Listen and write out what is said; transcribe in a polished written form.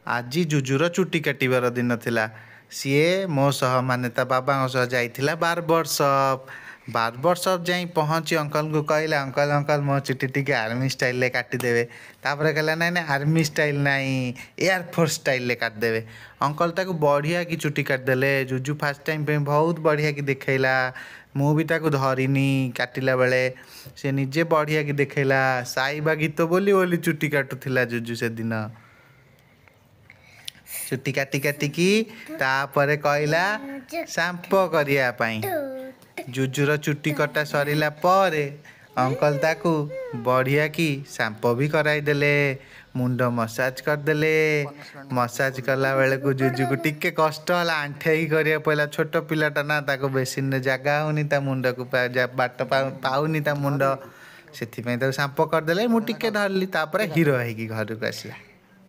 ଆଜି ଜୁଜୁର ଚୁଟି କାଟିବାର ଦିନ ଥିଲା। ସିଏ ମୋ ସହ ମାନେ ତା ବାବାଙ୍କ ସହ ଯାଇଥିଲା ବାର୍બર ସପ୍। ବାର୍बर ସପ୍ ଯାଇ ପହଞ୍ଚି ଅଙ୍କଲଙ୍କୁ କହିଲା, ଅଙ୍କଲ ଅଙ୍କଲ ମୋ ଚୁଟି ଟିକେ ଆର୍ମି ଷ୍ଟାଇଲରେ କାଟିଦେବେ। ତାପରେ କହିଲା ନାଇଁ ନାଇଁ ଆର୍ମି ଷ୍ଟାଇଲ ନାହିଁ, ଏୟାରଫୋର୍ସ ଷ୍ଟାଇଲରେ କାଟିଦେବେ। ଅଙ୍କଲ ତାକୁ ବଢ଼ିଆ କି ଚୁଟି କାଟିଦେଲେ। ଜୁଜୁ ଫାଷ୍ଟ ଟାଇମ୍ ପାଇଁ ବହୁତ ବଢ଼ିଆ କି ଦେଖେଇଲା। ମୁଁ ବି ତାକୁ ଧରିନି କାଟିଲା ବେଳେ। ସେ ନିଜେ ବଢ଼ିଆ କି ଦେଖେଇଲା। ସାଇବା ଗୀତ ବୋଲି ବୋଲି ଚୁଟି କାଟୁଥିଲା ଜୁଜୁ ସେଦିନ। ଚୁଟି କାଟି କାଟିକି ତାପରେ କହିଲା ସାମ୍ପୋ କରିବା ପାଇଁ। ଜୁଜୁର ଚୁଟି କଟା ସରିଲା ପରେ ଅଙ୍କଲ ତାକୁ ବଢ଼ିଆ କି ସାମ୍ପୋ ବି କରାଇଦେଲେ। ମୁଣ୍ଡ ମସାଜ କରିଦେଲେ। ମସାଜ କଲା ବେଳକୁ ଜୁଜୁକୁ ଟିକେ କଷ୍ଟ ହେଲା, ଆଣ୍ଠେଇ କରିବାକୁ ପଡ଼ିଲା। ଛୋଟ ପିଲାଟା ନା, ତାକୁ ବେସିନରେ ଜାଗା ହେଉନି, ତା ମୁଣ୍ଡକୁ ବାଟ ପାଉନି ତା ମୁଣ୍ଡ। ସେଥିପାଇଁ ତାକୁ ସାମ୍ପୋ କରିଦେଲେ। ମୁଁ ଟିକେ ଧରିଲି, ତାପରେ ହିରୋ ହେଇକି ଘରକୁ ଆସିଲା।